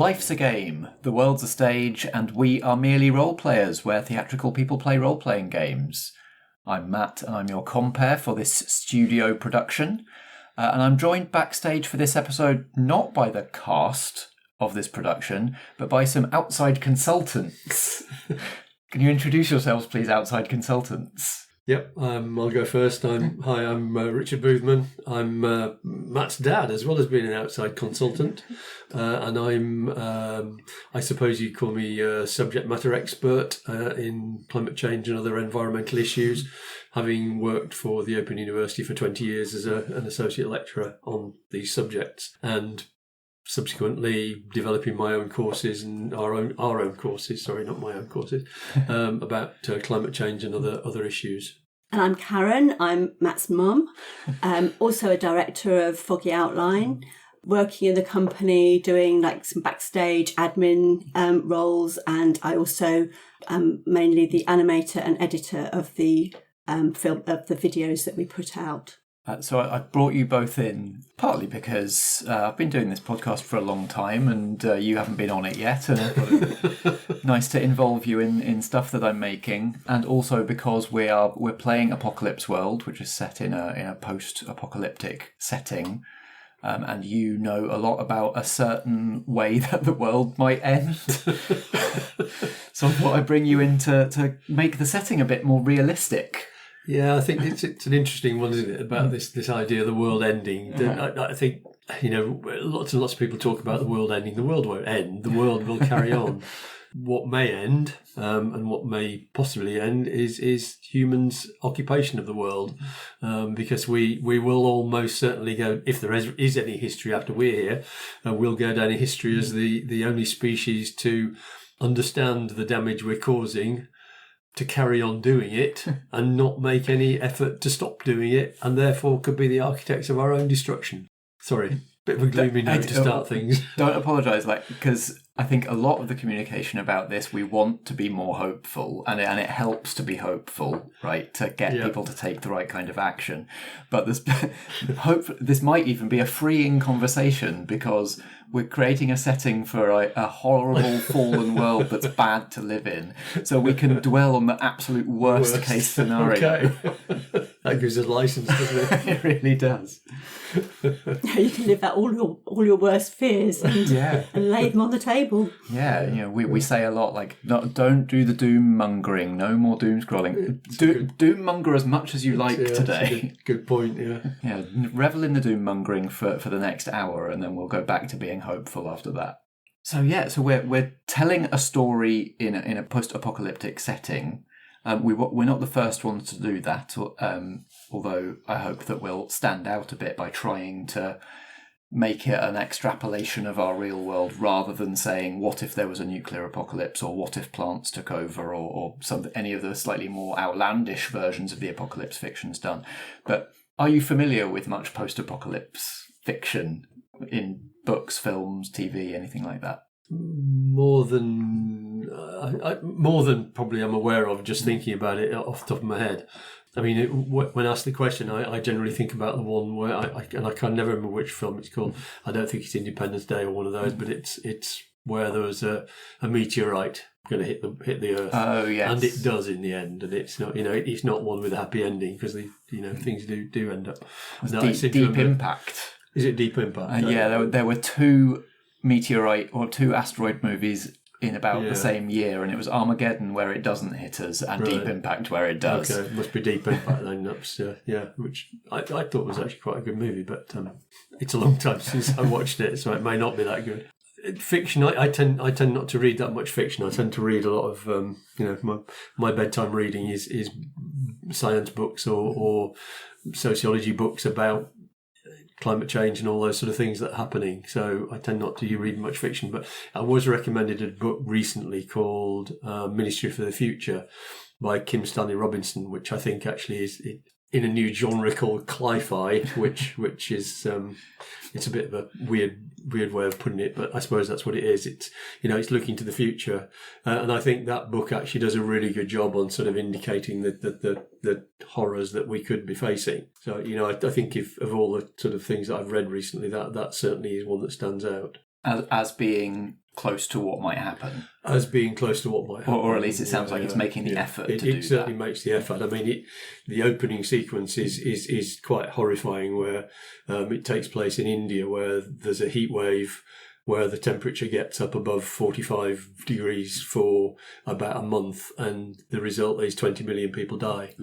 Life's a game, the world's a stage, and we are merely role players where theatrical people play role-playing games. I'm Matt, and I'm your compere for this studio production. And I'm joined backstage for this episode not by the cast of this production, but by some outside consultants. Can you introduce yourselves, please, outside consultants? Yep, I'll go first. I'm Richard Boothman. I'm Matt's dad, as well as being an outside consultant. And I suppose you'd call me a subject matter expert in climate change and other environmental issues, having worked for the Open University for 20 years as an associate lecturer on these subjects, and subsequently developing my own courses and our own courses, not my own courses, about climate change and other issues. And I'm Karen. I'm Matt's mum. Also a director of Foggy Outline, working in the company, doing like some backstage admin roles, and I also am mainly the animator and editor of the film of the videos that we put out. So I brought you both in partly because I've been doing this podcast for a long time and you haven't been on it yet, and I thought it nice to involve you in stuff that I'm making, and also because we're playing Apocalypse World, which is set in a post-apocalyptic setting, and you know a lot about a certain way that the world might end. So I thought I'd bring you in to make the setting a bit more realistic. Yeah, I think it's an interesting one, isn't it, about this idea of the world ending. I think, lots and lots of people talk about the world ending. The world won't end. The world will carry on. What may end, and what may possibly end, is humans' occupation of the world, because we will almost certainly go, if there is any history after we're here, we'll go down in history as the only species to understand the damage we're causing, to carry on doing it and not make any effort to stop doing it, and therefore could be the architects of our own destruction. Sorry, bit of a gloomy note to start things. Don't apologise, because I think a lot of the communication about this, we want to be more hopeful, and it helps to be hopeful, right, to get people to take the right kind of action. But this might even be a freeing conversation, because we're creating a setting for a horrible fallen world that's bad to live in, so we can dwell on the absolute worst case scenario. Okay. That gives us license, doesn't it? It really does. You can live out all your worst fears and lay them on the table. Yeah, we say a lot like, don't do the doom mongering, no more doom scrolling. Doom monger as much as you like today. Good point. Yeah, revel in the doom mongering for the next hour, and then we'll go back to being hopeful after that. So we're telling a story in a post-apocalyptic setting. We're not the first ones to do that, although I hope that we'll stand out a bit by trying to make it an extrapolation of our real world, rather than saying, what if there was a nuclear apocalypse, or what if plants took over, or any of the slightly more outlandish versions of the apocalypse fiction's done. But are you familiar with much post-apocalypse fiction in books, films, TV, anything like that? More than probably I'm aware of, just thinking about it off the top of my head. I mean, when asked the question, I generally think about the one where I can never remember which film it's called. I don't think it's Independence Day or one of those, but it's where there was a meteorite going to hit the Earth. Oh yes, and it does in the end, and it's not it's not one with a happy ending, because things do end up. Deep Impact. Is it Deep Impact? There were two asteroid movies in about the same year, and it was Armageddon where it doesn't hit us, and Deep Impact where it does. Okay, it must be Deep Impact then. That's which I thought was actually quite a good movie, but it's a long time since I watched it, so it may not be that good. Fiction, I tend not to read that much fiction. I tend to read a lot of my bedtime reading is science books or sociology books about climate change and all those sort of things that are happening. So I tend not to read much fiction, but I was recommended a book recently called Ministry for the Future by Kim Stanley Robinson, which I think actually is in a new genre called cli-fi, which is it's a bit of a weird way of putting it, but I suppose that's what it is. It's it's looking to the future, and I think that book actually does a really good job on sort of indicating the horrors that we could be facing. So I think of all the sort of things that I've read recently, that certainly is one that stands out. as being close to what might happen. As being close to what might happen. Or at least it sounds like it's making the effort to do that. It certainly makes the effort. I mean, the opening sequence is quite horrifying, where it takes place in India, where there's a heat wave where the temperature gets up above 45 degrees for about a month, and the result is 20 million people die.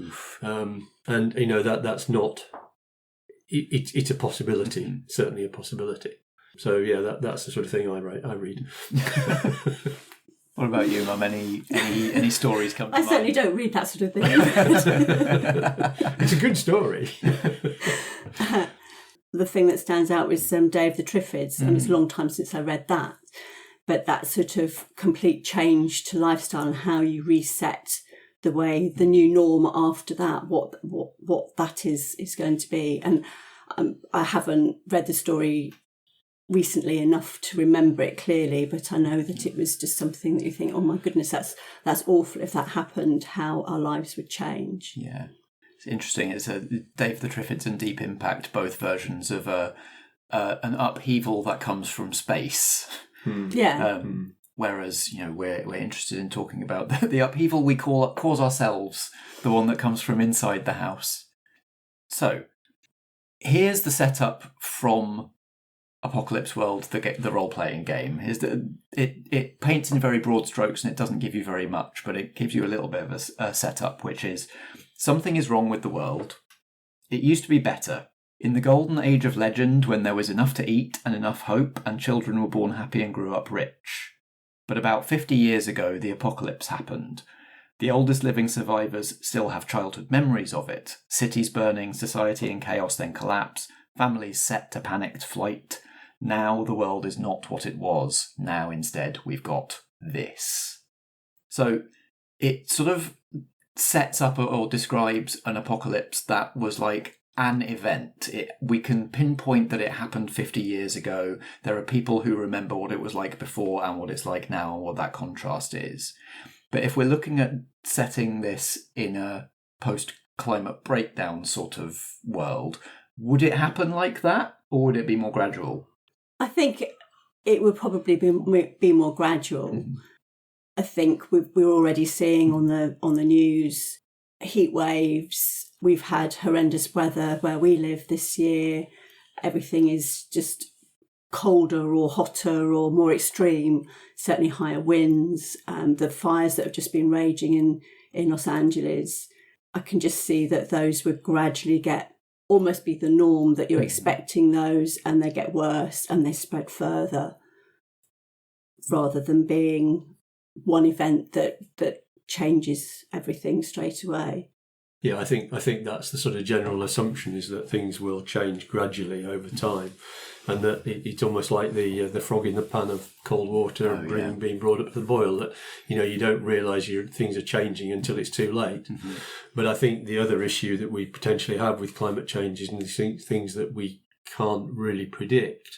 And, you know, that's not... It's a possibility, certainly a possibility. So, yeah, that's the sort of thing I read. What about you, Mum? Any stories come to mind? I certainly don't read that sort of thing. It's a good story. The thing that stands out was Day of the Triffids, and it's a long time since I read that. But that sort of complete change to lifestyle and how you reset the way, the new norm after that, what that is going to be. And I haven't read the story recently enough to remember it clearly, but I know that it was just something that you think, oh my goodness, that's awful. If that happened, how our lives would change. Yeah, it's interesting. It's a Day of the Triffids and Deep Impact, both versions of an upheaval that comes from space. Yeah. Whereas, you know, we're interested in talking about the upheaval we cause ourselves, the one that comes from inside the house. So, here's the setup from Apocalypse World, the role-playing game. Is that it paints in very broad strokes and it doesn't give you very much, but it gives you a little bit of a setup, which is something is wrong with the world. It used to be better. In the golden age of legend, when there was enough to eat and enough hope, and children were born happy and grew up rich. But about 50 years ago, the apocalypse happened. The oldest living survivors still have childhood memories of it. Cities burning, society in chaos, then collapse, families set to panicked flight. Now the world is not what it was. Now instead we've got this. So it sort of sets up or describes an apocalypse that was like an event. We can pinpoint that it happened 50 years ago. There are people who remember what it was like before and what it's like now and what that contrast is. But if we're looking at setting this in a post-climate breakdown sort of world, would it happen like that, or would it be more gradual? I think it would probably be more gradual. I think we're already seeing on the news heat waves. We've had horrendous weather where we live this year. Everything is just colder or hotter or more extreme, certainly higher winds. The fires that have just been raging in Los Angeles, I can just see that those would gradually almost be the norm, that you're expecting those and they get worse and they spread further, rather than being one event that changes everything straight away. Yeah, I think that's the sort of general assumption, is that things will change gradually over time, and that it's almost like the frog in the pan of cold water being brought up to the boil. That, you know, you don't realise things are changing until it's too late. But I think the other issue that we potentially have with climate change is things that we can't really predict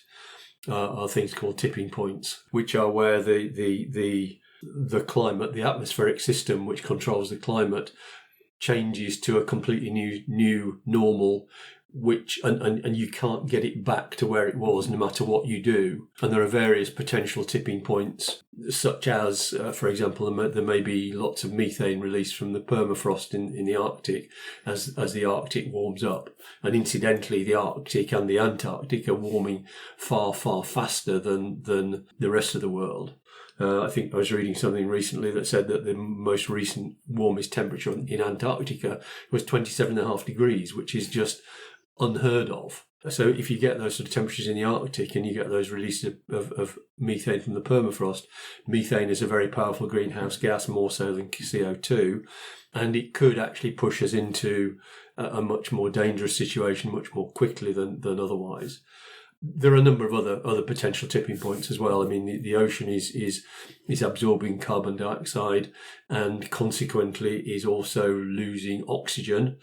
are things called tipping points, which are where the climate, the atmospheric system which controls the climate, changes to a completely new normal, which and you can't get it back to where it was no matter what you do. And there are various potential tipping points, such as, for example, there may be lots of methane released from the permafrost in the Arctic as the Arctic warms up. And incidentally, the Arctic and the Antarctic are warming far, far faster than the rest of the world. I think I was reading something recently that said that the most recent warmest temperature in Antarctica was 27.5 degrees, which is just unheard of. So if you get those sort of temperatures in the Arctic and you get those releases of methane from the permafrost, methane is a very powerful greenhouse gas, more so than CO2, and it could actually push us into a much more dangerous situation much more quickly than otherwise. There are a number of other potential tipping points as well. I mean, the ocean is absorbing carbon dioxide and consequently is also losing oxygen.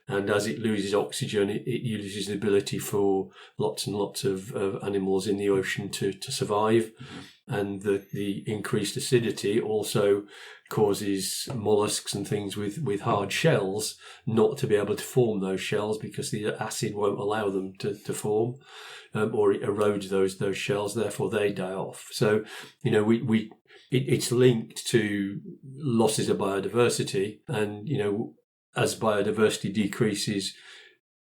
And as it loses oxygen, it loses the ability for lots and lots of animals in the ocean to survive. And the increased acidity also causes mollusks and things with hard shells not to be able to form those shells because the acid won't allow them to form, or it erodes those shells, therefore they die off. So, it's linked to losses of biodiversity, and, as biodiversity decreases,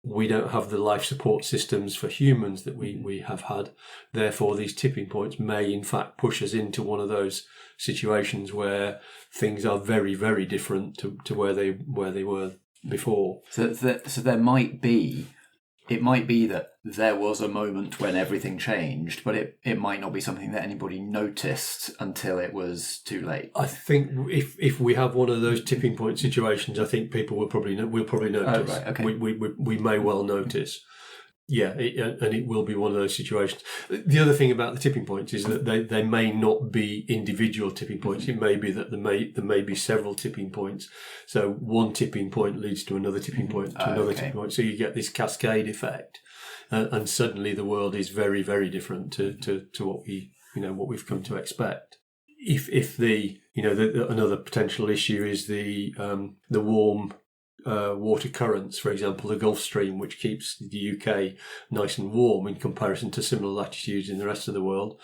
we don't have the life support systems for humans that we have had. Therefore, these tipping points may in fact push us into one of those situations where things are very, very different to where they were before. So there might be. It might be that there was a moment when everything changed, but it might not be something that anybody noticed until it was too late. I think if we have one of those tipping point situations, I think people will probably notice. Oh, right, okay. We may well notice. Yeah, and it will be one of those situations. The other thing about the tipping points is that they may not be individual tipping points. It may be that there may be several tipping points. So one tipping point leads to another tipping point to another tipping point. So you get this cascade effect, and suddenly the world is very, very different to what we've come to expect. If another potential issue is the warm water currents, for example, the Gulf Stream, which keeps the UK nice and warm in comparison to similar latitudes in the rest of the world,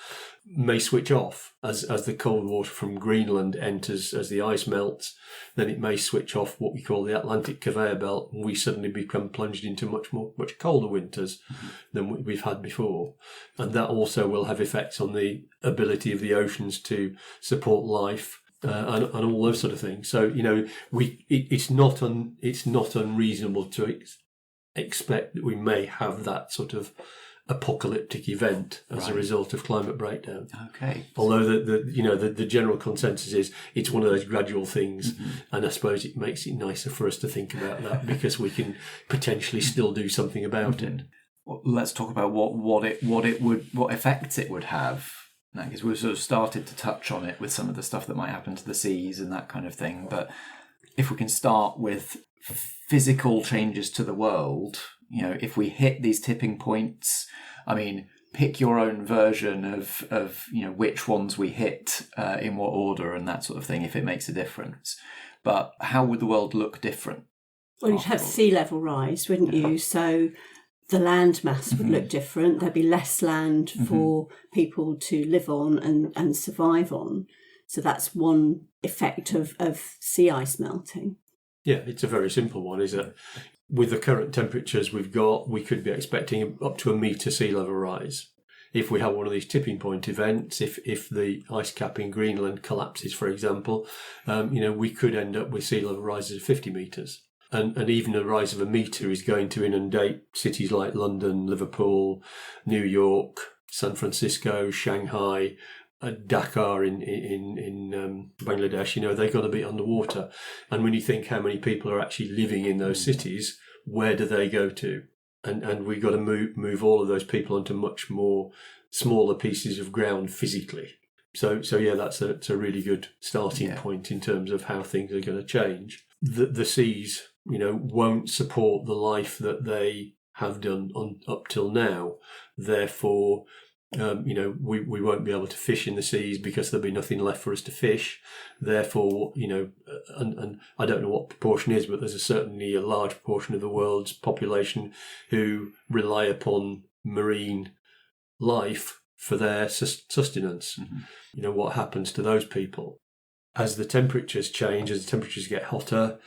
may switch off as the cold water from Greenland enters. As the ice melts, then it may switch off what we call the Atlantic conveyor belt, and we suddenly become plunged into much colder winters than we've had before. And that also will have effects on the ability of the oceans to support life. And all those sort of things. So it's not unreasonable to expect that we may have that sort of apocalyptic event as a result of climate breakdown. Okay. Although the general consensus is it's one of those gradual things, and I suppose it makes it nicer for us to think about that because we can potentially still do something about it. Well, let's talk about what effects it would have. Because we've sort of started to touch on it with some of the stuff that might happen to the seas and that kind of thing. But if we can start with physical changes to the world, if we hit these tipping points, pick your own version of which ones we hit in what order and that sort of thing, if it makes a difference. But how would the world look different? Well, you'd have sea level rise, wouldn't you? So the land mass would look different. There'd be less land for people to live on and survive on. So that's one effect of sea ice melting. Yeah, it's a very simple one, is that with the current temperatures we've got, we could be expecting up to 1 metre sea level rise. If we have one of these tipping point events, if the ice cap in Greenland collapses, for example, we could end up with sea level rises of 50 metres. And even a rise of 1 metre is going to inundate cities like London, Liverpool, New York, San Francisco, Shanghai, Dakar in Bangladesh. They're going to be underwater. And when you think how many people are actually living in those cities, where do they go to? And we've got to move all of those people onto much more smaller pieces of ground physically. So yeah, that's a really good starting point in terms of how things are going to change. The seas, won't support the life that they have done up till now. Therefore, we won't be able to fish in the seas because there'll be nothing left for us to fish. Therefore, and I don't know what proportion is, but there's certainly a large proportion of the world's population who rely upon marine life for their sustenance. What happens to those people? As the temperatures change, as the temperatures get hotter,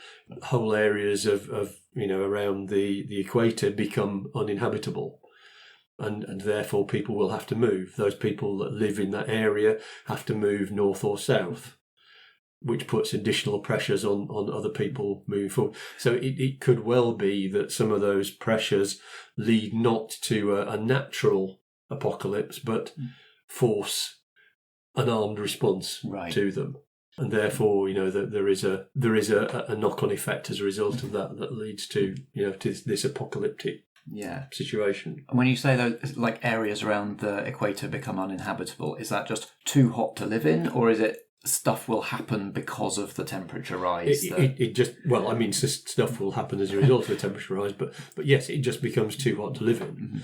whole areas of around the equator become uninhabitable. And therefore people will have to move. Those people that live in that area have to move north or south, which puts additional pressures on other people moving forward. So it could well be that some of those pressures lead not to a natural apocalypse, but force an armed response to them. And therefore, there is a knock-on effect as a result of that leads to to this apocalyptic situation. And when you say those like areas around the equator become uninhabitable, is that just too hot to live in, or is it stuff will happen because of the temperature rise. Stuff will happen as a result of the temperature rise, but yes, it just becomes too hot to live in. Mm-hmm.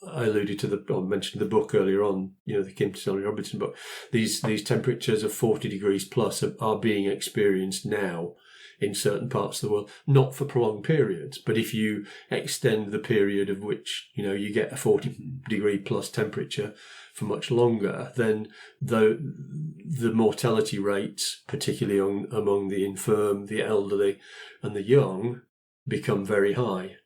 I alluded to I mentioned the book earlier on, the Kim Stanley Robinson book. These temperatures of 40 degrees plus are being experienced now in certain parts of the world, not for prolonged periods, but if you extend the period of which, you get a 40 degree plus temperature for much longer, then the mortality rates, particularly among the infirm, the elderly and the young, become very high.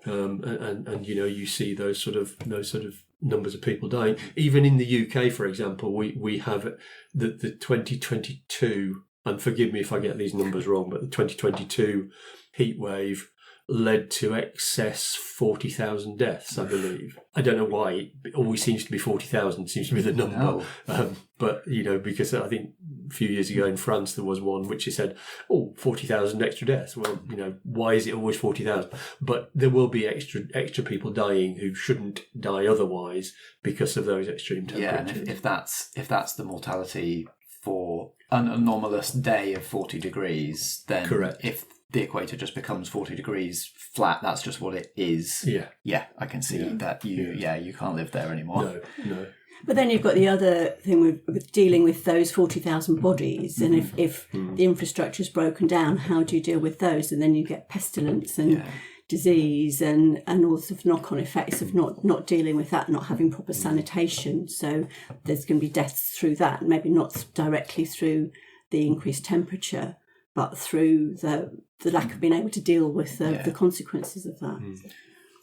And you see those sort of numbers of people dying. Even in the UK, for example, we have the 2022, and forgive me if I get these numbers wrong, but the 2022 heat wave led to excess 40,000 deaths, I believe. I don't know why it always seems to be 40,000, seems to be the number. No. But, because I think a few years ago in France there was one which said, 40,000 extra deaths. Well, why is it always 40,000? But there will be extra people dying who shouldn't die otherwise because of those extreme temperatures. Yeah, and if that's the mortality for an anomalous day of 40 degrees, then correct. If the equator just becomes 40 degrees flat, that's just what it is. Yeah, I can see that you can't live there anymore. No. But then you've got the other thing with dealing with those 40,000 bodies, and if the infrastructure's broken down, how do you deal with those? And then you get pestilence and disease and all sorts of knock-on effects of not dealing with that, not having proper sanitation. So there's going to be deaths through that, maybe not directly through the increased temperature, but through the lack of being able to deal with the consequences of that.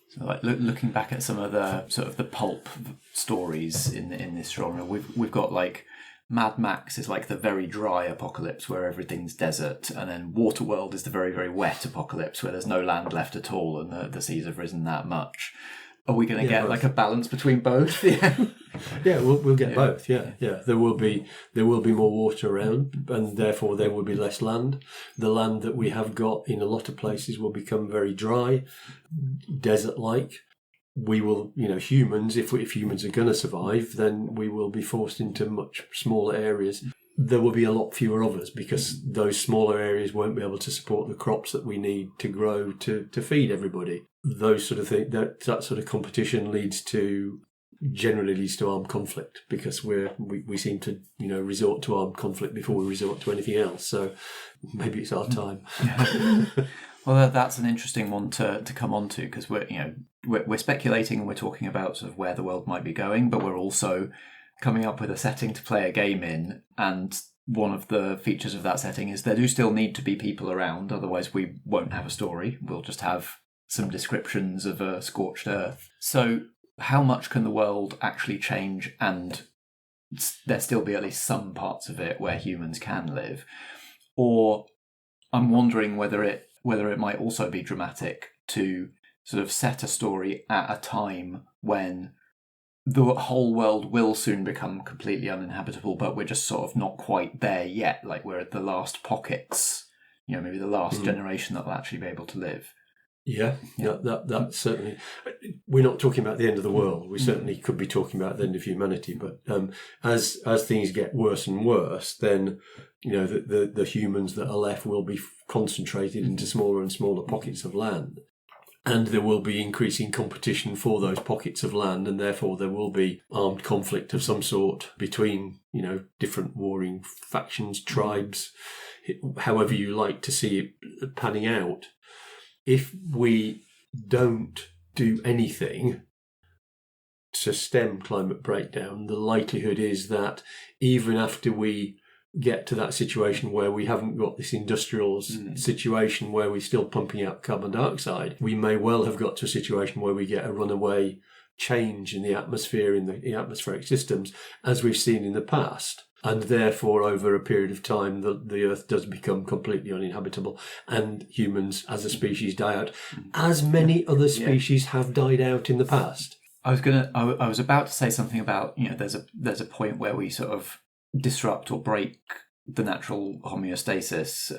So, like looking back at some of the sort of the pulp stories in this genre, we've got like Mad Max is like the very dry apocalypse where everything's desert, and then Waterworld is the very, very wet apocalypse where there's no land left at all and the seas have risen that much. Are we going to get both. Like a balance between both? Yeah, we'll get both. Yeah. There will be more water around, and therefore there will be less land. The land that we have got in a lot of places will become very dry, desert-like. We will, humans, if humans are going to survive, then we will be forced into much smaller areas. There will be a lot fewer of us because those smaller areas won't be able to support the crops that we need to grow to feed everybody. Those sort of things, that sort of competition generally leads to armed conflict because we seem to resort to armed conflict before we resort to anything else. So maybe it's our time. Well, that's an interesting one to come on to because we're speculating and we're talking about sort of where the world might be going, but we're also coming up with a setting to play a game in, and one of the features of that setting is there do still need to be people around, otherwise we won't have a story. We'll just have some descriptions of a scorched earth. So how much can the world actually change and there still be at least some parts of it where humans can live? Or I'm wondering whether it might also be dramatic to sort of set a story at a time when the whole world will soon become completely uninhabitable, but we're just sort of not quite there yet. Like we're at the last pockets, maybe the last generation that will actually be able to live. Yeah, that certainly. We're not talking about the end of the world. We certainly could be talking about the end of humanity. But as things get worse and worse, then the humans that are left will be concentrated into smaller and smaller pockets of land, and there will be increasing competition for those pockets of land, and therefore there will be armed conflict of some sort between different warring factions, tribes, however you like to see it panning out. If we don't do anything to stem climate breakdown, the likelihood is that even after we get to that situation where we haven't got this industrial situation where we're still pumping out carbon dioxide, we may well have got to a situation where we get a runaway change in the atmosphere, in the atmospheric systems, as we've seen in the past. And therefore, over a period of time, the Earth does become completely uninhabitable and humans as a species die out, as many other species have died out in the past. I was about to say something about, there's a point where we sort of disrupt or break the natural homeostasis,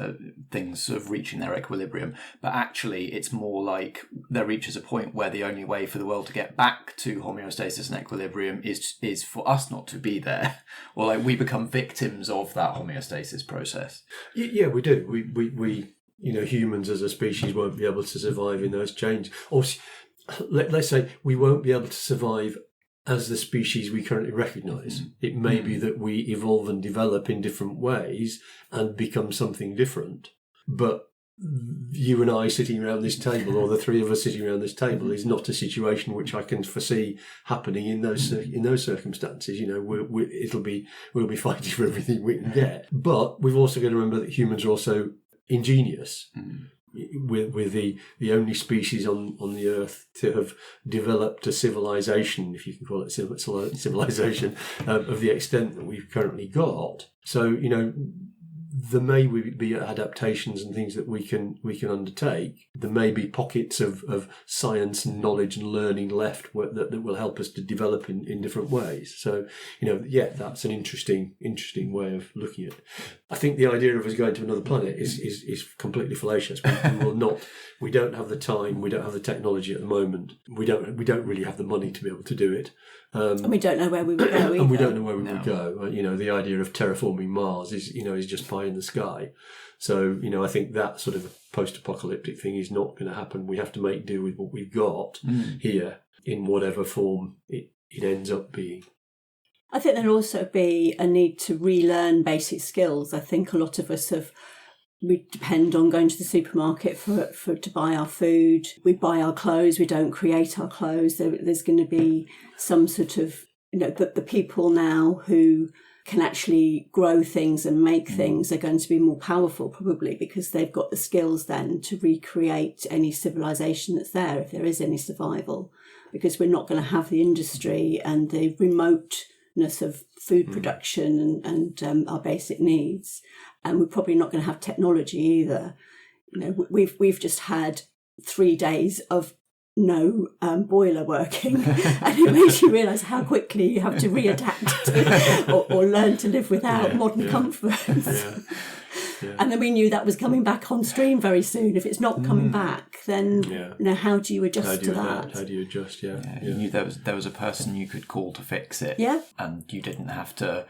things sort of reaching their equilibrium, but actually it's more like there reaches a point where the only way for the world to get back to homeostasis and equilibrium is for us not to be there, or like we become victims of that homeostasis process. Yeah, we do. We humans as a species won't be able to survive in those chains. Or let's say we won't be able to survive as the species we currently recognise. It may be that we evolve and develop in different ways and become something different. But you and I sitting around this table, or the three of us sitting around this table, is not a situation which I can foresee happening in those circumstances. We'll be fighting for everything we can get. But we've also got to remember that humans are also ingenious. With the only species on the earth to have developed a civilization, if you can call it civilization, of the extent that we've currently got. So, there may be adaptations and things that we can undertake. There may be pockets of science and knowledge and learning left that will help us to develop in different ways. So, that's an interesting way of looking at it. I think the idea of us going to another planet is completely fallacious. We don't have the time, we don't have the technology at the moment. We don't really have the money to be able to do it. And we don't know where we would go either. And we don't know where we would go. The idea of terraforming Mars is just pie in the sky. So, I think that sort of post-apocalyptic thing is not going to happen. We have to make do with what we've got here in whatever form it ends up being. I think there'll also be a need to relearn basic skills. I think a lot of us we depend on going to the supermarket to buy our food. We buy our clothes. We don't create our clothes. There's going to be some sort of, the people now who can actually grow things and make things are going to be more powerful, probably because they've got the skills then to recreate any civilization that's there, if there is any survival, because we're not going to have the industry and the remoteness of food production and our basic needs. And we're probably not going to have technology either. We've just had 3 days of no boiler working, and it makes you realise how quickly you have to readapt or learn to live without modern comforts. Yeah. And then we knew that was coming back on stream very soon. If it's not coming back, then how do you adjust to that? How do you adjust? You knew there was a person you could call to fix it. Yeah. And you didn't have to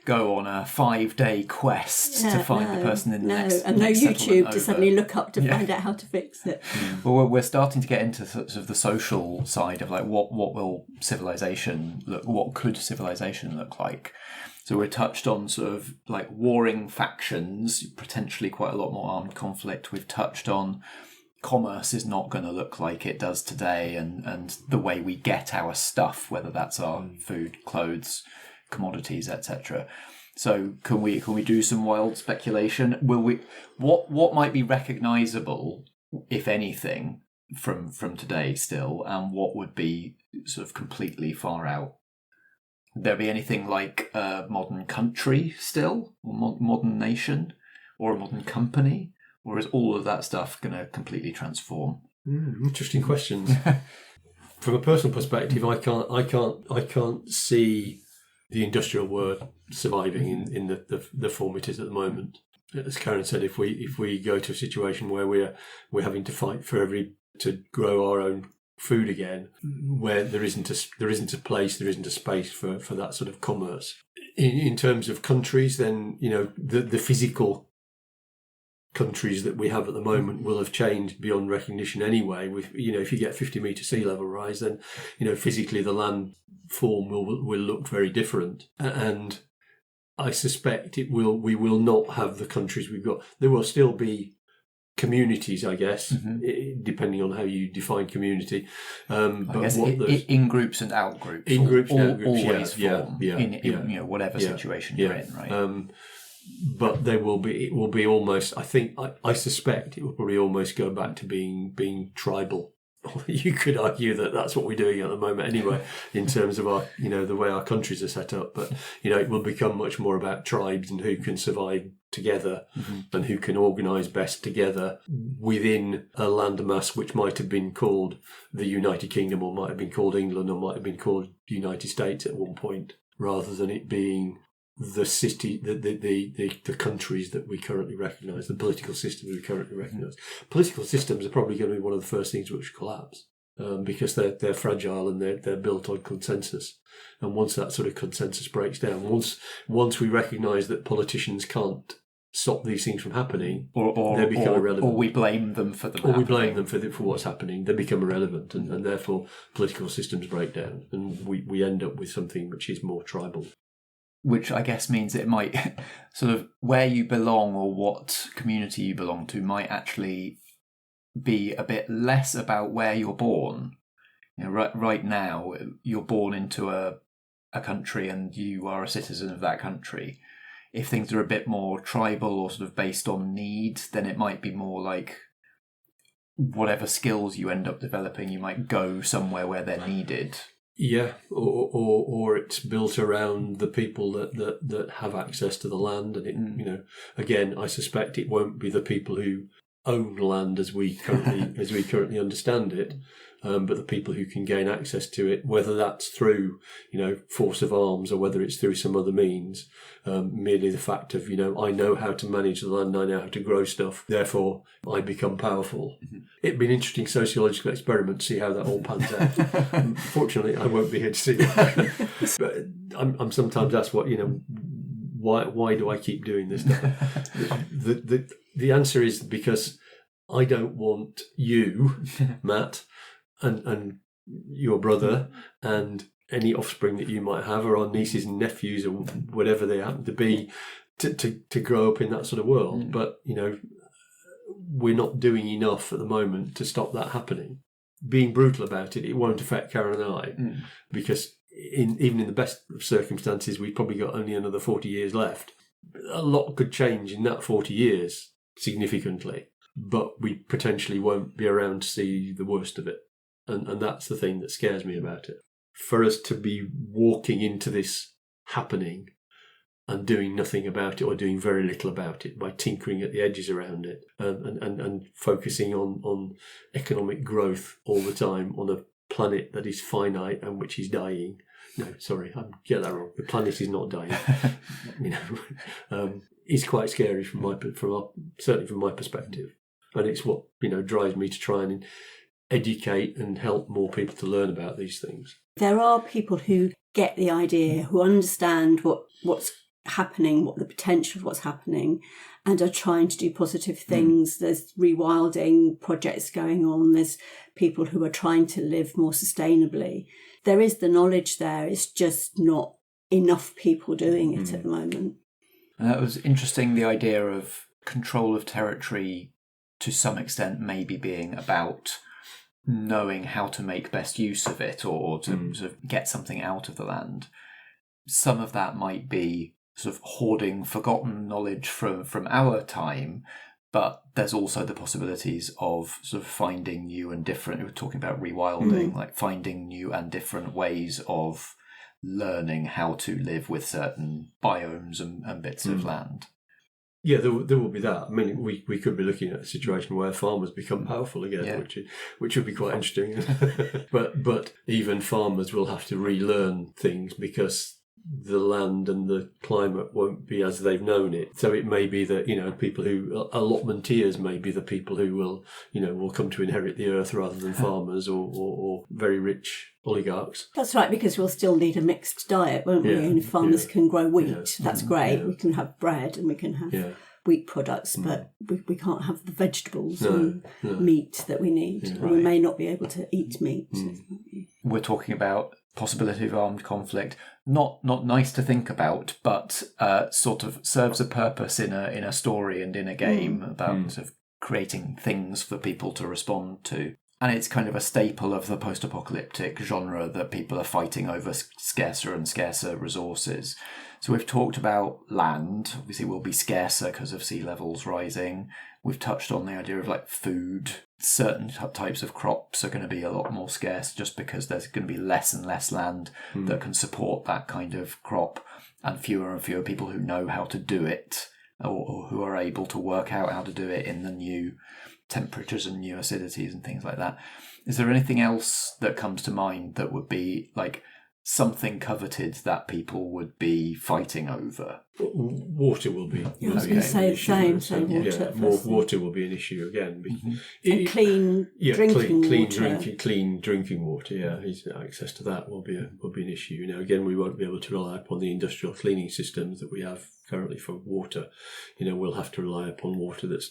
go on a 5-day quest to find the person in the next and no YouTube to over. Suddenly look up to find out how to fix it. Well, we're starting to get into sort of the social side of like what will civilization look, what could civilization look like. So we're touched on sort of like warring factions, potentially quite a lot more armed conflict. We've touched on commerce is not going to look like it does today, and the way we get our stuff, whether that's our food, clothes, commodities, etc. So can we do some wild speculation? Will we? What might be recognisable, if anything, from today still, and what would be sort of completely far out? Would there be anything like a modern country still, or modern nation, or a modern company, or is all of that stuff going to completely transform? Interesting questions. From a personal perspective, I can't see the industrial world surviving in the form it is at the moment. As Karen said, if we go to a situation where we're having to fight to grow our own food again, where there isn't a place, there isn't a space for that sort of commerce. In terms of countries, then the physical countries that we have at the moment will have changed beyond recognition anyway. With if you get 50 metre sea level rise, then physically the land form will look very different, and I suspect we will not have the countries we've got. There will still be communities, I guess, depending on how you define community. But I guess in groups and out groups, always form in whatever situation you're in, right? But it will be almost. I suspect it will probably almost go back to being tribal. You could argue that that's what we're doing at the moment anyway, in terms of our, the way our countries are set up. But, it will become much more about tribes and who can survive together and who can organise best together within a landmass which might have been called the United Kingdom, or might have been called England, or might have been called the United States at one point, rather than it being the city, the countries that we currently recognise, the political systems we currently recognise. Political systems are probably going to be one of the first things which collapse, because they're fragile and they're built on consensus. And once that sort of consensus breaks down, once we recognise that politicians can't stop these things from happening, they become irrelevant. Or we blame them for them. Or we blame them for what's happening. They become irrelevant, and therefore political systems break down, and we end up with something which is more tribal. Which I guess means it might sort of where you belong or what community you belong to might actually be a bit less about where you're born. You know, right now you're born into a country and you are a citizen of that country. If things are a bit more tribal or sort of based on need, then it might be more like whatever skills you end up developing, you might go somewhere where they're needed. Yeah, or it's built around the people that have access to the land, and it, again, I suspect it won't be the people who own land as we currently understand it, but the people who can gain access to it, whether that's through force of arms or whether it's through some other means. Merely the fact of I know how to manage the land, I know how to grow stuff, therefore I become powerful. Mm-hmm. It'd be an interesting sociological experiment to see how that all pans out. Unfortunately, I won't be here to see it. But I'm sometimes asked why do I keep doing this now? The answer is because I don't want you, Matt, and your brother and any offspring that you might have, or our nieces and nephews, or whatever they happen to be, to grow up in that sort of world. But we're not doing enough at the moment to stop that happening. Being brutal about it, it won't affect Karen and I, because even in the best of circumstances, we've probably got only another 40 years left. A lot could change in that 40 years significantly, but we potentially won't be around to see the worst of it. And that's the thing that scares me about it. For us to be walking into this happening and doing nothing about it, or doing very little about it, by tinkering at the edges around it, and focusing on economic growth all the time on a planet that is finite and which is dying. No, sorry, I get that wrong. The planet is not dying. Is quite scary certainly from my perspective, and it's what drives me to try and educate and help more people to learn about these things. There are people who get the idea, who understand what's happening, what the potential of what's happening, and are trying to do positive things. There's rewilding projects going on. There's people who are trying to live more sustainably. There is the knowledge there. It's just not enough people doing it at the moment. And that was interesting, the idea of control of territory to some extent maybe being about knowing how to make best use of it, or to sort of get something out of the land. Some of that might be sort of hoarding forgotten knowledge from our time, but there's also the possibilities of sort of finding new and different, we were talking about rewilding, like finding new and different ways of learning how to live with certain biomes and bits of land. Yeah, there will be that. I mean, we could be looking at a situation where farmers become powerful again, which would be quite interesting. but even farmers will have to relearn things because the land and the climate won't be as they've known it. So it may be that people who allotmenteers may be the people who will come to inherit the earth rather than farmers or very rich oligarchs. That's right, because we'll still need a mixed diet, won't we? And if farmers can grow wheat, that's great. We can have bread and we can have wheat products, but we can't have the vegetables and meat that we need. We may not be able to eat meat. We're talking about possibility of armed conflict. Not nice to think about, but sort of serves a purpose in a story and in a game about sort of creating things for people to respond to. And it's kind of a staple of the post-apocalyptic genre that people are fighting over scarcer and scarcer resources. So we've talked about land, obviously will be scarcer because of sea levels rising. We've touched on the idea of like food. Certain types of crops are going to be a lot more scarce just because there's going to be less and less land that can support that kind of crop, and fewer people who know how to do it, or who are able to work out how to do it in the new temperatures and new acidities and things like that. Is there anything else that comes to mind that would be like something coveted that people would be fighting over? Water will be. Yeah, I was going to say the same. So water. Water will be an issue again. And clean drinking water. Clean drinking water. Yeah, access to that will be an issue. You know, again, we won't be able to rely upon the industrial cleaning systems that we have currently for water. You know, we'll have to rely upon water that's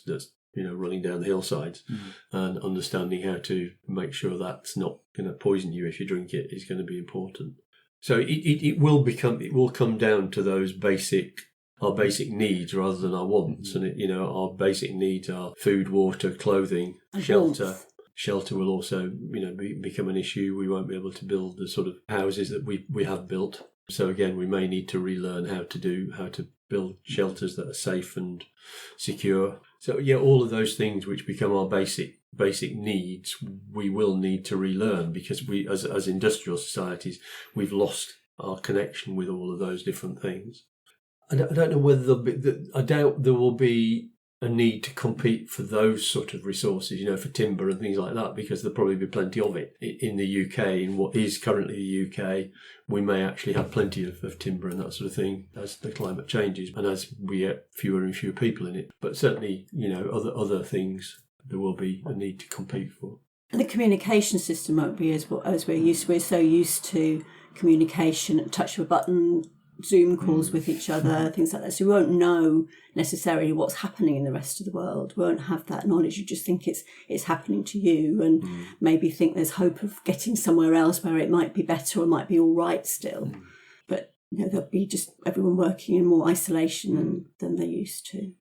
running down the hillsides, and understanding how to make sure that's not going to poison you if you drink it is going to be important. So it will come down to those our basic needs rather than our wants. And our basic needs are food, water, clothing, shelter. Shelter will also become an issue. We won't be able to build the sort of houses that we have built. So again, we may need to relearn how to build shelters that are safe and secure. So yeah, all of those things which become our basic needs, we will need to relearn, because we, as industrial societies, we've lost our connection with all of those different things. I don't know whether I doubt there will be a need to compete for those sort of resources, for timber and things like that, because there'll probably be plenty of it in the UK. In what is currently the UK, we may actually have plenty of timber and that sort of thing as the climate changes and as we get fewer and fewer people in it. But certainly, other things there will be a need to compete for. And the communication system won't be as we're used to. We're so used to communication at touch of a button, Zoom calls with each other, things like that. So we won't know necessarily what's happening in the rest of the world. We won't have that knowledge. You just think it's happening to you, and maybe think there's hope of getting somewhere else where it might be better or might be all right still. But there'll be just everyone working in more isolation than they used to.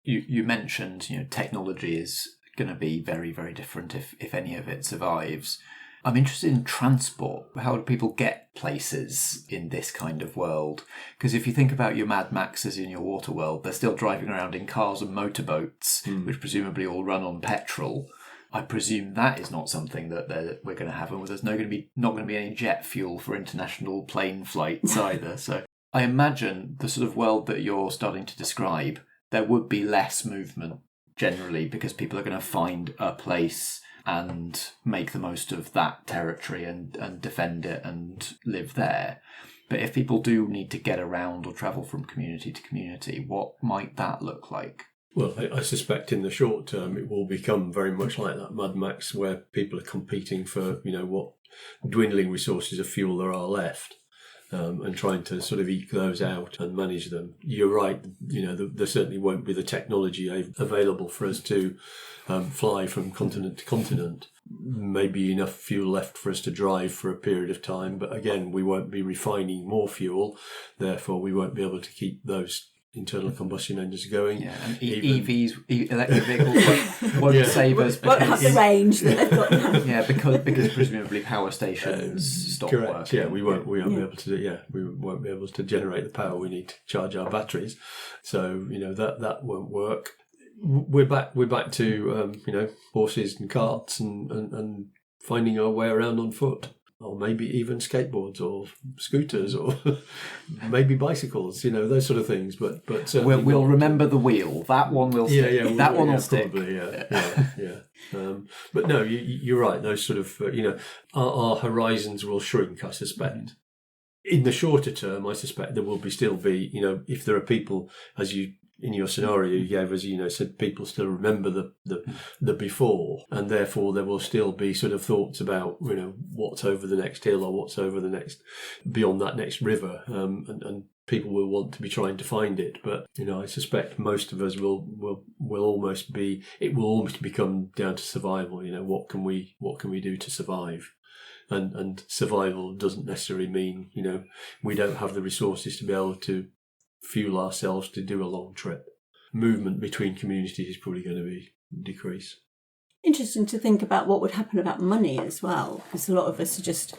You mentioned technology is going to be very, very different if any of it survives. I'm interested in transport. How do people get places in this kind of world? Because if you think about your Mad Maxes in your water world, they're still driving around in cars and motorboats, which presumably all run on petrol. I presume that is not something that we're going to have, and there's not going to be any jet fuel for international plane flights either. So I imagine the sort of world that you're starting to describe, there would be less movement generally, because people are going to find a place and make the most of that territory and defend it and live there. But if people do need to get around or travel from community to community, what might that look like? Well, I suspect in the short term it will become very much like that Mad Max, where people are competing for, what dwindling resources of fuel there are left. And trying to sort of eke those out and manage them. You're right, there certainly won't be the technology available for us to fly from continent to continent. Maybe enough fuel left for us to drive for a period of time, but again, we won't be refining more fuel, therefore we won't be able to keep those internal combustion engines going. Yeah, and EVs, electric vehicles, won't save us. Won't have the range that they've got now. Yeah, because presumably power stations stop working. Yeah, we won't be able to do. Yeah, we won't be able to generate the power we need to charge our batteries. So that won't work. We're back to horses and carts and finding our way around on foot. Or maybe even skateboards or scooters or maybe bicycles, those sort of things. But we'll remember the wheel. That one will stick. That one will stick. Probably, yeah. But no, you're right. Those sort of, our horizons will shrink, I suspect. In the shorter term, I suspect there will still be, if there are people, as you in your scenario you gave us, said people still remember the before, and therefore there will still be sort of thoughts about, what's over the next hill or what's over the next, beyond that next river, and people will want to be trying to find it. But, I suspect most of us will almost become down to survival. What can we do to survive? And survival doesn't necessarily mean, we don't have the resources to be able to fuel ourselves to do a long trip. Movement between communities is probably going to decrease. Interesting to think about what would happen about money as well, because a lot of us are just,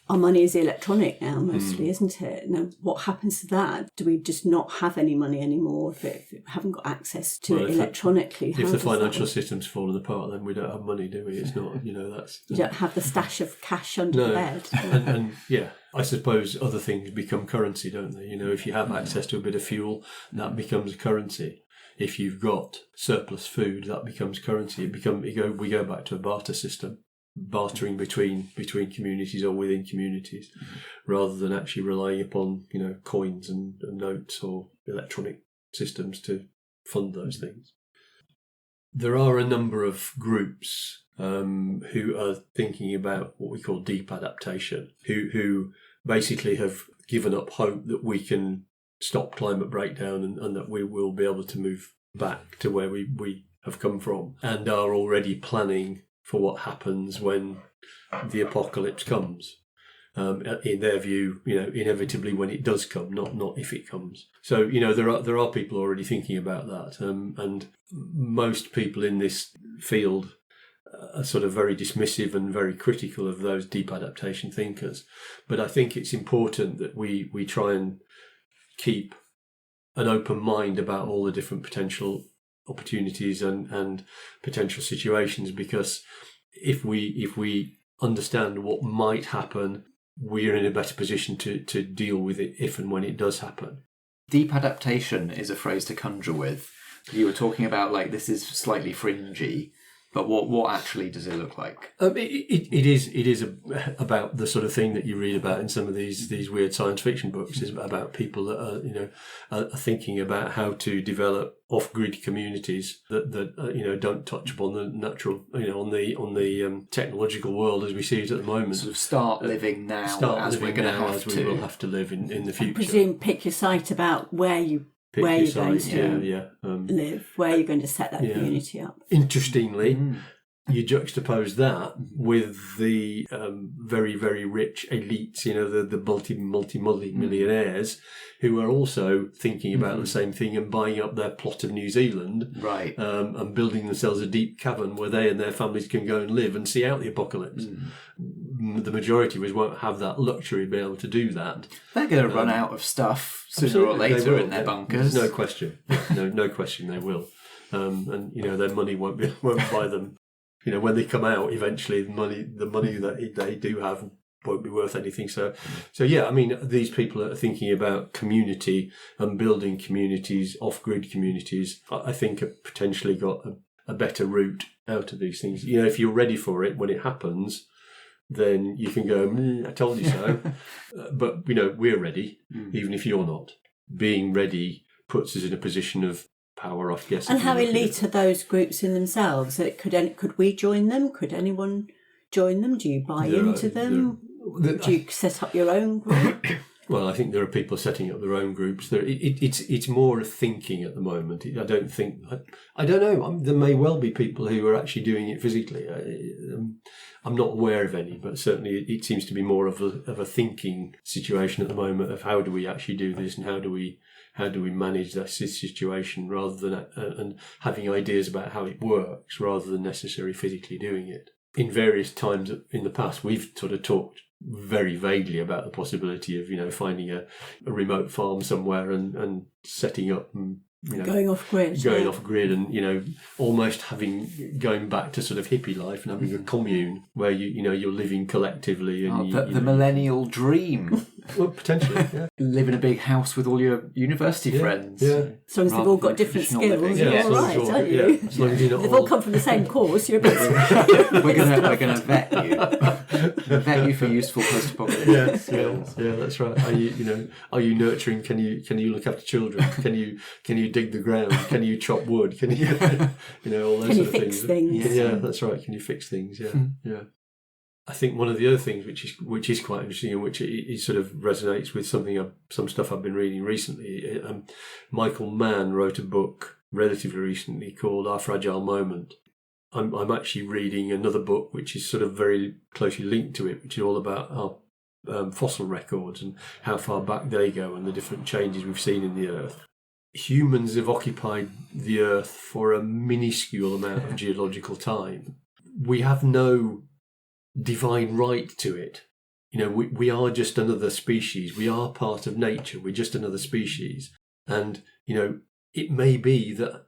our money is electronic now mostly, isn't it? Now, what happens to that? Do we just not have any money anymore if we haven't got access to it electronically? If the financial system's fallen apart, then we don't have money, do we? It's not, that's... You don't have the stash of cash under the bed. and I suppose other things become currency, don't they? If you have access to a bit of fuel, that becomes currency. If you've got surplus food, that becomes currency. We go back to a barter system. bartering between communities or within communities, rather than actually relying upon coins and notes or electronic systems to fund those things. There are a number of groups who are thinking about what we call deep adaptation, who basically have given up hope that we can stop climate breakdown and that we will be able to move back to where we have come from, and are already planning for what happens when the apocalypse comes. In their view, inevitably when it does come, not if it comes. So, there are people already thinking about that, and most people in this field are sort of very dismissive and very critical of those deep adaptation thinkers. But I think it's important that we try and keep an open mind about all the different potential opportunities and potential situations, because if we understand what might happen, we're in a better position to deal with it if and when it does happen. Deep adaptation is a phrase to conjure with. You were talking about this is slightly fringy, but what actually does it look like? It is about the sort of thing that you read about in some of these weird science fiction books. Is about people that are thinking about how to develop off-grid communities that don't touch upon the natural on the technological world as we see it at the moment. Sort of start living now as we're going to have to. We will have to live in the future. I presume pick your site about where you're going to live, where you're going to set that community up. Interestingly, you juxtapose that with the very, very rich elites, the multi-millionaires who are also thinking about the same thing and buying up their plot of New Zealand, right, and building themselves a deep cavern where they and their families can go and live and see out the apocalypse. The majority of us won't have that luxury to be able to do that. They're going to run out of stuff sooner or later in their bunkers. No question. No question they will. And their money won't buy them. When they come out, eventually the money that they do have won't be worth anything. So yeah, I mean, these people are thinking about community and building communities, off-grid communities. I think have potentially got a better route out of these things. If you're ready for it when it happens, then you can go, I told you so. But we're ready, even if you're not. Being ready puts us in a position of power, I guess. And how elite are those groups in themselves? Could we join them? Could anyone join them? Do you buy into them? Do you set up your own group? Well, I think there are people setting up their own groups. It's more a thinking at the moment. I don't know. There may well be people who are actually doing it physically. I'm not aware of any, but certainly it seems to be more of a thinking situation at the moment of how do we actually do this and how do we manage that situation, rather than and having ideas about how it works rather than necessarily physically doing it. In various times in the past, we've sort of talked very vaguely about the possibility of finding a remote farm somewhere and setting up and going off grid and almost going back to sort of hippie life and having a commune where you're living collectively and the millennial dream. Well, potentially, yeah. Live in a big house with all your university friends. Yeah. As long as they've all got different skills, you're all right, aren't you? Yeah. As long as you're not they've all come from the same course, you're a bit... We're gonna vet you. Vet you for useful post-apocalyptic skills. Yeah, that's right. Are you nurturing? Can you look after children? Can you dig the ground? Can you chop wood? Can you all those can you sort of fix things? Yeah, that's right. Can you fix things? Yeah, yeah. I think one of the other things which is quite interesting and which it sort of resonates with some stuff I've been reading recently. Michael Mann wrote a book relatively recently called Our Fragile Moment. I'm actually reading another book which is sort of very closely linked to it, which is all about our fossil records and how far back they go and the different changes we've seen in the Earth. Humans have occupied the Earth for a minuscule amount of geological time. We have no divine right to it. We are just another species. We are part of nature. We're just another species. And, it may be that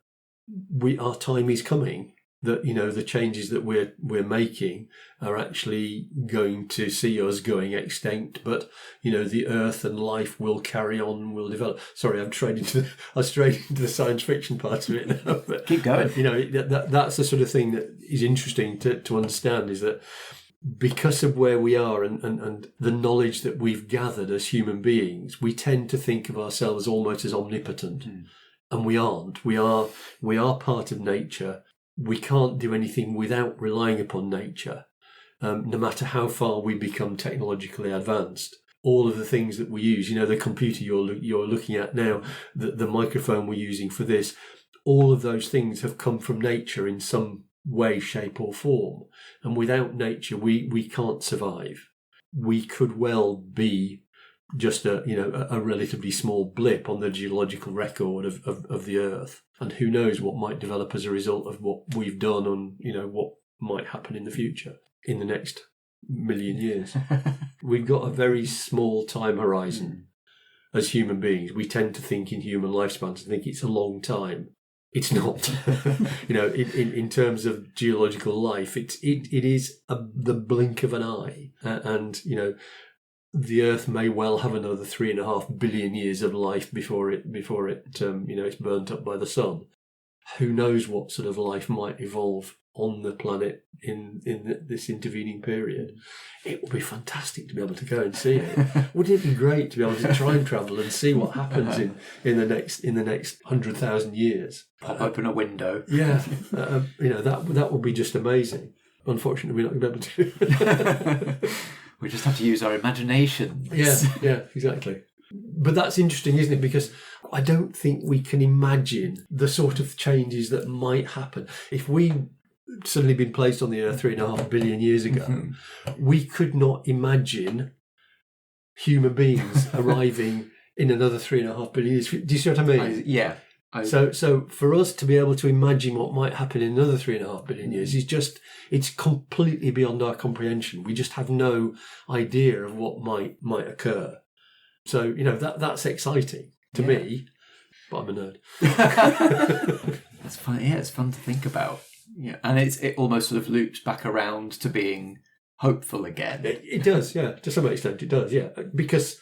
our time is coming, that, the changes that we're making are actually going to see us going extinct, but, the Earth and life will carry on, will develop. Sorry, I'm straight into the science fiction part of it now. But, keep going. That's the sort of thing that is interesting to understand, is that because of where we are and the knowledge that we've gathered as human beings, we tend to think of ourselves almost as omnipotent. And we aren't. We are part of nature. We can't do anything without relying upon nature, no matter how far we become technologically advanced. All of the things that we use, the computer you're looking at now, the microphone we're using for this, all of those things have come from nature in some way, shape or form. And without nature, we can't survive. We could well be just a relatively small blip on the geological record of the Earth. And who knows what might develop as a result of what we've done and, what might happen in the future, in the next million years. We've got a very small time horizon as human beings. We tend to think in human lifespans and think it's a long time. It's not. In terms of geological life, it is the blink of an eye. And the Earth may well have another 3.5 billion years of life before it's burnt up by the sun. Who knows what sort of life might evolve on the planet in this intervening period. It would be fantastic to be able to go and see it. Wouldn't it be great to be able to time travel and see what happens in the next 100,000 years? Pop open a window. Yeah, that would be just amazing. Unfortunately, we're not going to be able to. We just have to use our imaginations. Yeah, exactly. But that's interesting, isn't it? Because I don't think we can imagine the sort of changes that might happen if we suddenly been placed on the Earth 3.5 billion years ago. We could not imagine human beings arriving in another 3.5 billion years. Do you see what I mean? So for us to be able to imagine what might happen in another 3.5 billion years it's completely beyond our comprehension. We just have no idea of what might occur. So, that's exciting to me, but I'm a nerd. That's fun. Yeah, it's fun to think about. Yeah, and it almost sort of loops back around to being hopeful again. It does, yeah. To some extent, it does, yeah. Because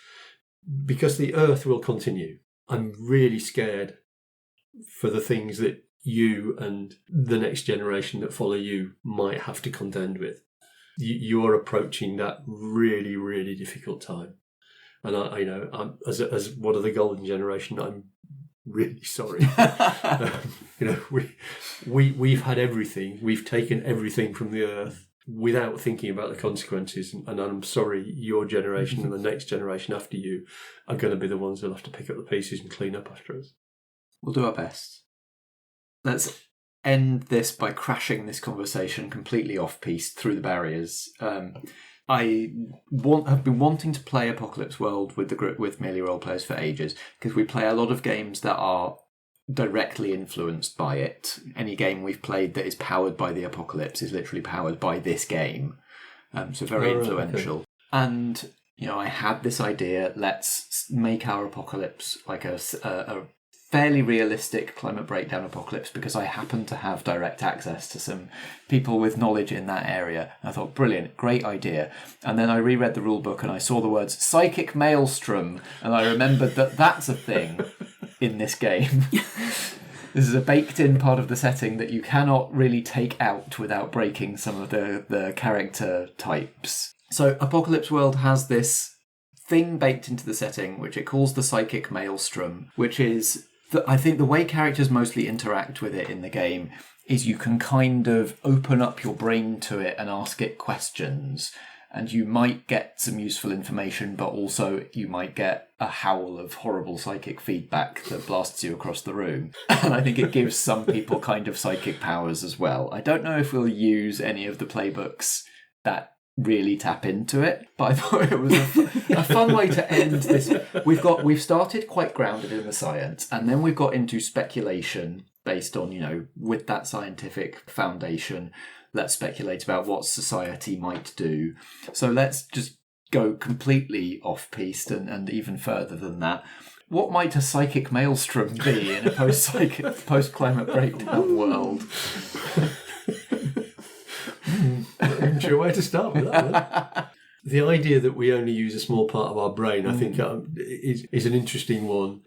the Earth will continue. I'm really scared for the things that you and the next generation that follow you might have to contend with. You're approaching that really, really difficult time. And I'm as one of the golden generation, I'm really sorry. We've had everything. We've taken everything from the Earth without thinking about the consequences. And I'm sorry, your generation and the next generation after you are going to be the ones who'll have to pick up the pieces and clean up after us. We'll do our best. Let's end this by crashing this conversation completely off-piste through the barriers. I have been wanting to play Apocalypse World with the group with Merely Role Players for ages, because we play a lot of games that are directly influenced by it. Any game we've played that is powered by the apocalypse is literally powered by this game. So very influential. Okay. And, I had this idea, let's make our apocalypse like a fairly realistic climate breakdown apocalypse, because I happen to have direct access to some people with knowledge in that area. I thought, brilliant, great idea. And then I reread the rule book and I saw the words psychic maelstrom, and I remembered that that's a thing in this game. This is a baked-in part of the setting that you cannot really take out without breaking some of the character types. So Apocalypse World has this thing baked into the setting, which it calls the psychic maelstrom, which is I think the way characters mostly interact with it in the game is you can kind of open up your brain to it and ask it questions, and you might get some useful information, but also you might get a howl of horrible psychic feedback that blasts you across the room. And I think it gives some people kind of psychic powers as well. I don't know if we'll use any of the playbooks that really tap into it, but I thought it was a fun way to end this. We've started quite grounded in the science, and then we've got into speculation based on, with that scientific foundation, let's speculate about what society might do. So let's just go completely off-piste and even further than that. What might a psychic maelstrom be in a post-climate breakdown world? Not even sure where to start with that one. The idea that we only use a small part of our brain, I think, is an interesting one.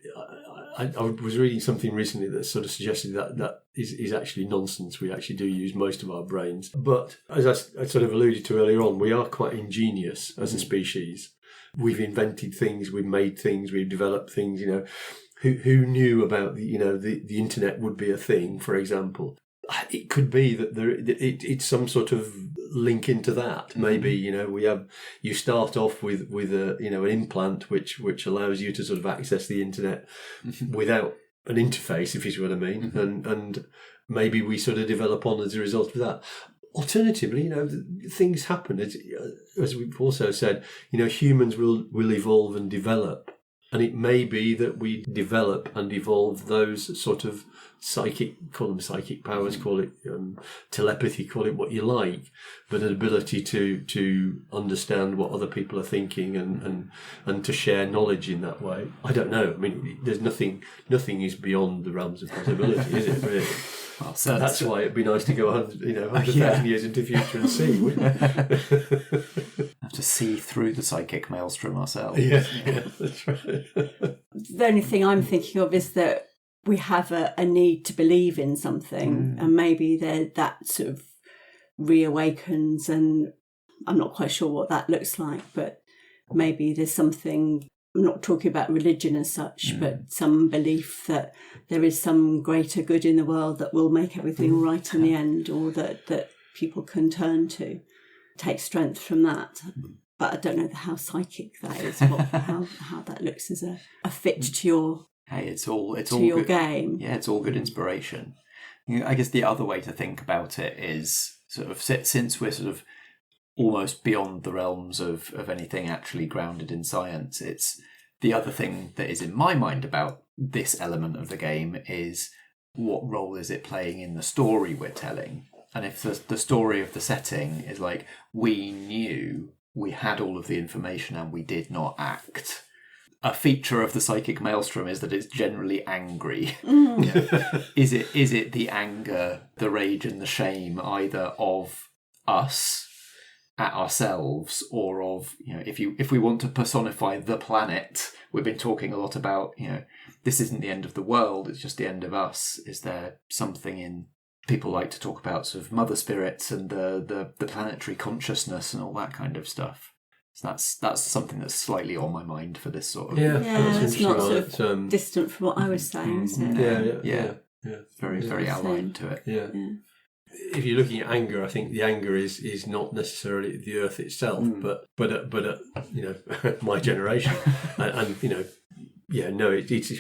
I was reading something recently that sort of suggested that is actually nonsense. We actually do use most of our brains. But as I sort of alluded to earlier on, we are quite ingenious as a species. We've invented things, we've made things, we've developed things, Who knew about the internet would be a thing, for example? It could be that it's some sort of link into that. Maybe you start off with an implant which allows you to sort of access the internet without an interface, if you see what I mean, and maybe we sort of develop on as a result of that. Alternatively, things happen as we've also said. Humans will evolve and develop. And it may be that we develop and evolve those sort of call them psychic powers, call it telepathy, call it what you like, but an ability to understand what other people are thinking and to share knowledge in that way. I don't know. I mean, there's nothing is beyond the realms of possibility, is it, really? Well, so that's why it'd be nice to go 100,000 years into the future and see, wouldn't it? Have to see through the psychic maelstrom ourselves. Yeah, that's right. The only thing I'm thinking of is that we have a need to believe in something, and maybe that sort of reawakens, and I'm not quite sure what that looks like, but maybe there's something. I'm not talking about religion as such, but some belief that there is some greater good in the world that will make everything all right in the end, or that people can turn to, take strength from that. But I don't know how psychic that is, how that looks as a fit to your it's all your good. Game. Yeah, it's all good inspiration. I guess the other way to think about it is sort of since we're sort of almost beyond the realms of anything actually grounded in science. It's the other thing that is in my mind about this element of the game is what role is it playing in the story we're telling? And if the story of the setting is like, we knew we had all of the information and we did not act. A feature of the psychic maelstrom is that it's generally angry. Is it the anger, the rage and the shame either of us at ourselves, or of, if we want to personify the planet, we've been talking a lot about, this isn't the end of the world, it's just the end of us. Is there something in, people like to talk about sort of mother spirits and the planetary consciousness and all that kind of stuff. So that's something that's slightly on my mind for this sort of it's not sort of distant from what I was saying, is it? Yeah. Very, very allied to it. Yeah. If you're looking at anger, I think the anger is not necessarily the Earth itself, but my generation, it's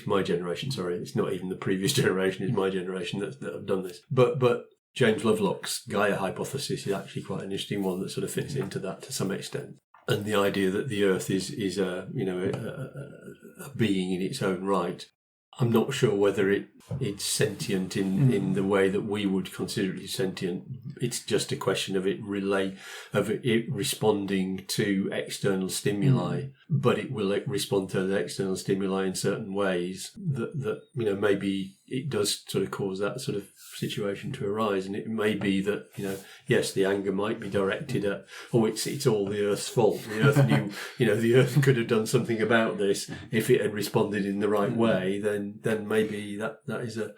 my generation. Sorry, it's not even the previous generation. It's my generation that have done this. But James Lovelock's Gaia hypothesis is actually quite an interesting one that sort of fits into that to some extent. And the idea that the Earth is a being in its own right. I'm not sure whether it's sentient in the way that we would consider it sentient. It's just a question of it responding to external stimuli, but it will respond to the external stimuli in certain ways that maybe it does sort of cause that sort of situation to arise. And it may be that, yes, the anger might be directed at, it's all the Earth's fault. The Earth knew, the Earth could have done something about this if it had responded in the right way. Then maybe that is a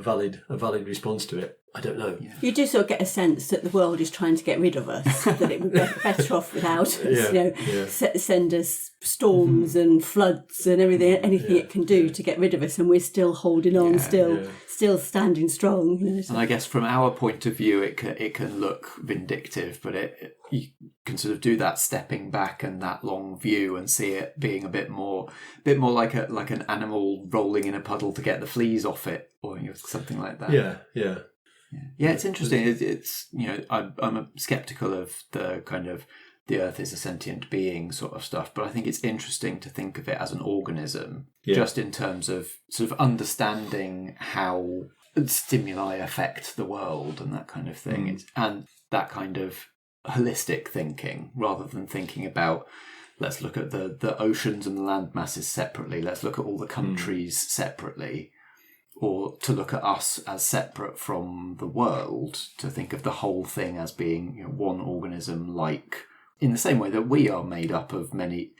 valid response to it. I don't know. Yeah. You do sort of get a sense that the world is trying to get rid of us, that it would be better off without us, send us storms and floods and anything it can do to get rid of us, and we're still holding on, still standing strong. And I guess from our point of view, it can look vindictive, but you can sort of do that stepping back and that long view and see it being a bit more like an animal rolling in a puddle to get the fleas off it, or something like that. Yeah, it's interesting. It's I'm skeptical of the kind of the Earth is a sentient being sort of stuff, but I think it's interesting to think of it as an organism, just in terms of sort of understanding how stimuli affect the world and that kind of thing, and that kind of holistic thinking, rather than thinking about, let's look at the oceans and the land masses separately, let's look at all the countries separately. Or to look at us as separate from the world, to think of the whole thing as being one organism, like in the same way that we are made up of many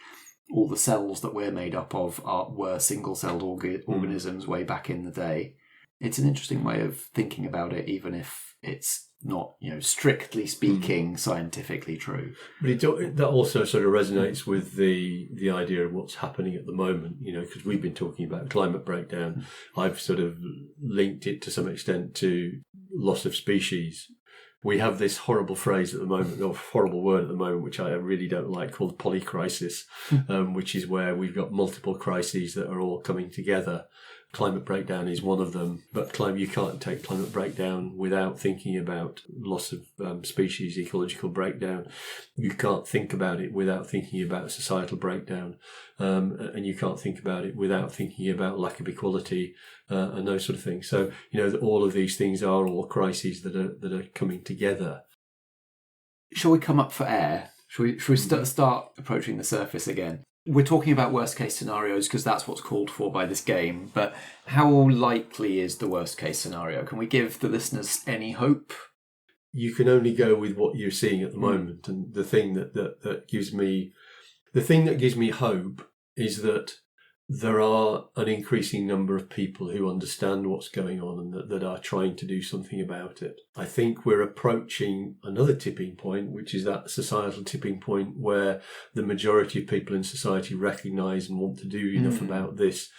all the cells that we're made up of were single-celled organisms way back in the day. It's an interesting way of thinking about it, even if it's not, strictly speaking, scientifically true. But that also sort of resonates with the idea of what's happening at the moment, because we've been talking about climate breakdown. I've sort of linked it to some extent to loss of species. We have this horrible phrase at the moment, or horrible word at the moment, which I really don't like, called polycrisis, which is where we've got multiple crises that are all coming together. Climate breakdown is one of them, but you can't take climate breakdown without thinking about loss of species, ecological breakdown. You can't think about it without thinking about societal breakdown, and you can't think about it without thinking about lack of equality and those sort of things. So, all of these things are all crises that are coming together. Shall we come up for air? Shall we start approaching the surface again? We're talking about worst case scenarios because that's what's called for by this game, but how likely is the worst case scenario? Can we give the listeners any hope? You can only go with what you're seeing at the moment, and the thing that gives me hope is that there are an increasing number of people who understand what's going on and that are trying to do something about it. I think we're approaching another tipping point, which is that societal tipping point where the majority of people in society recognise and want to do enough about this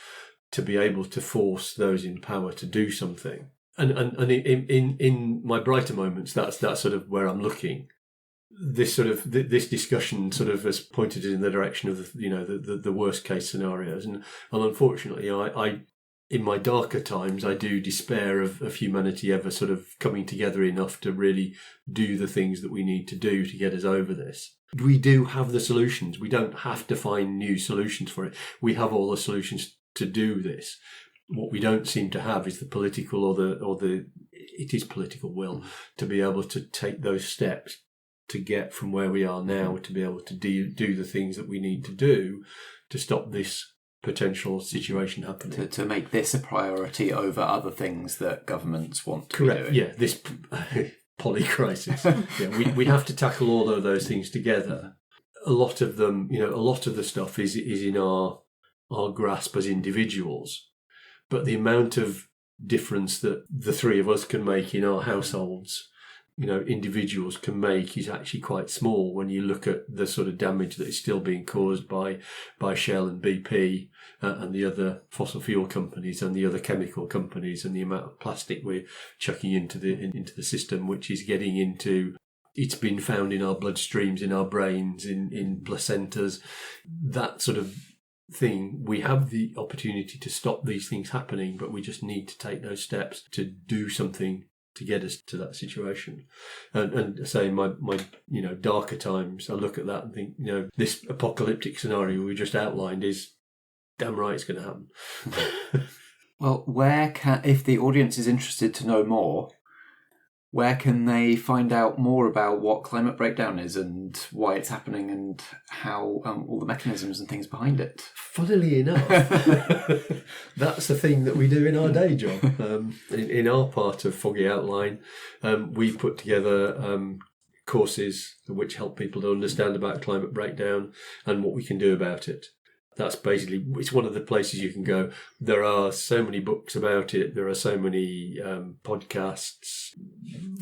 to be able to force those in power to do something. And in my brighter moments, that's sort of where I'm looking. This discussion sort of has pointed in the direction of the worst case scenarios, and unfortunately, I in my darker times I do despair of humanity ever sort of coming together enough to really do the things that we need to do to get us over this. We do have the solutions. We don't have to find new solutions for it. We have all the solutions to do this. What we don't seem to have is the political or the political will to be able to take those steps to get from where we are now to be able to do the things that we need to do to stop this potential situation happening. To make this a priority over other things that governments want to Correct. be doing. Yeah, this polycrisis. Yeah, we have to tackle all of those things together. A lot of them, a lot of the stuff is in our grasp as individuals, but the amount of difference that the three of us can make in our households, individuals can make is actually quite small when you look at the sort of damage that is still being caused by Shell and BP and the other fossil fuel companies and the other chemical companies, and the amount of plastic we're chucking into the system, which is getting into. It's been found in our bloodstreams, in our brains, in placentas, that sort of thing. We have the opportunity to stop these things happening, but we just need to take those steps to do something to get us to that situation. And say in my darker times, I look at that and think, this apocalyptic scenario we just outlined is damn right it's going to happen. Well, if the audience is interested to know more, where can they find out more about what climate breakdown is and why it's happening and how all the mechanisms and things behind it? Funnily enough, that's the thing that we do in our day job. In our part of Foggy Outline, we put together courses which help people to understand about climate breakdown and what we can do about it. That's basically, it's one of the places you can go. There are so many books about it. There are so many podcasts,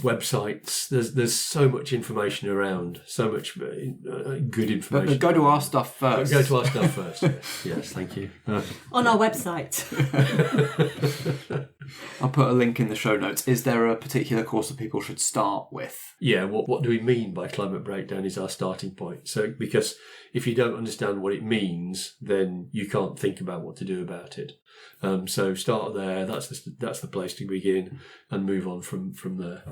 websites. There's so much information around, so much good information. But go to our stuff first. Go to our stuff first. Yes, thank you. On our website. I'll put a link in the show notes. Is there a particular course that people should start with? Yeah, what do we mean by climate breakdown is our starting point. So, because if you don't understand what it means, then you can't think about what to do about it. So start there. That's the place to begin, and move on from there.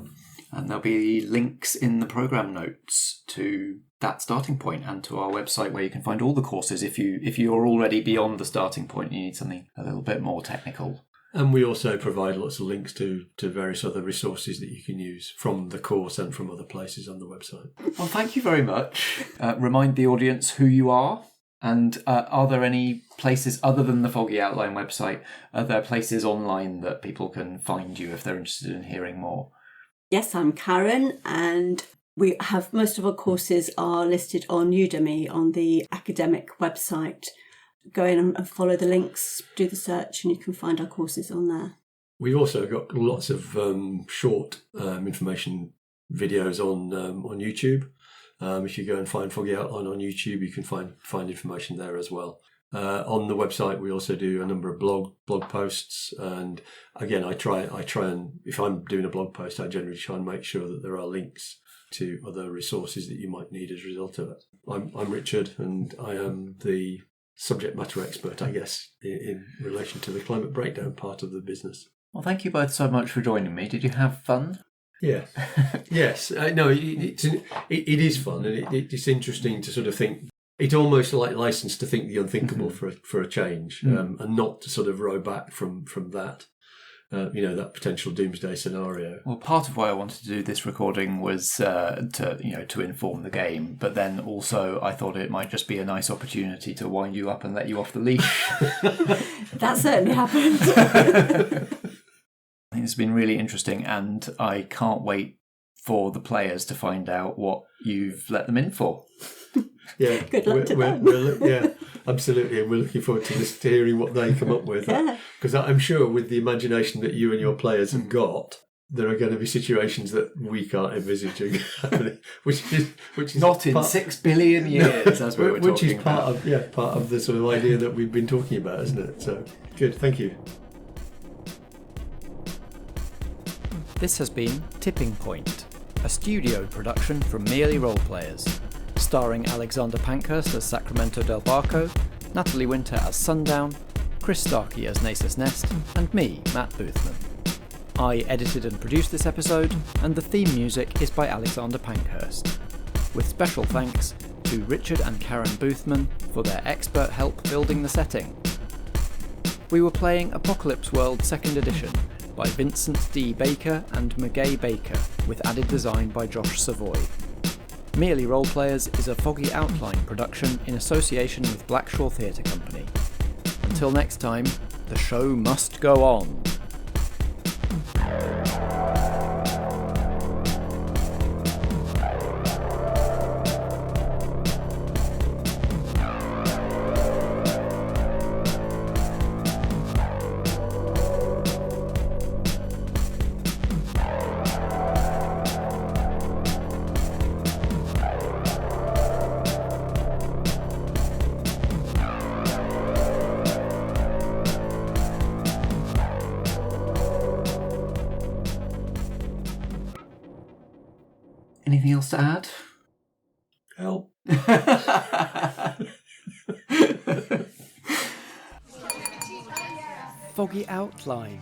And there'll be links in the programme notes to that starting point and to our website where you can find all the courses. If you're already beyond the starting point, you need something a little bit more technical. And we also provide lots of links to various other resources that you can use from the course and from other places on the website. Well, thank you very much. Remind the audience who you are. And are there any places other than the Foggy Outline website? Are there places online that people can find you if they're interested in hearing more? Yes, I'm Karen, and We have most of our courses are listed on Udemy, on the academic website. Go in and follow the links, do the search, and you can find our courses on there. We've also got lots of short information videos on YouTube. If you go and find Foggy Outline on YouTube, you can find information there as well. On the website, we also do a number of blog posts, and again, I try and if I'm doing a blog post, I generally try and make sure that there are links to other resources that you might need as a result of it. I'm Richard, and I am the subject matter expert, I guess, in relation to the climate breakdown part of the business. Well, thank you both so much for joining me. Did you have fun? Yeah. Yes. No, it is fun, and it's interesting to sort of think. It's almost like license to think the unthinkable for a change, and not to sort of row back from that. That potential doomsday scenario. Well, part of why I wanted to do this recording was to inform the game, but then also I thought it might just be a nice opportunity to wind you up and let you off the leash. That certainly happened. I think it's been really interesting, and I can't wait for the players to find out what you've let them in for. Yeah, good luck to them. Yeah, absolutely, and we're looking forward to hearing what they come up with. Because I'm sure, with the imagination that you and your players have got, there are going to be situations that we can't envisage happening, which is not in 6 billion years, as we were talking about. Which is part of the sort of idea that we've been talking about, isn't it? So good, thank you. This has been Tipping Point, a studio production from Merely Roleplayers, starring Alexander Pankhurst as Sacramento Del Barco, Natalie Winter as Sundown, Chris Starkey as Nasus Nest, and me, Matt Boothman. I edited and produced this episode, and the theme music is by Alexander Pankhurst, with special thanks to Richard and Karen Boothman for their expert help building the setting. We were playing Apocalypse World 2nd Edition by Vincent D. Baker and Magay Baker, with added design by Josh Savoy. Merely Roleplayers is a Foggy Outline production in association with Blackshaw Theatre Company. Until next time, the show must go on. Anything else to add? Help. Foggy Outline.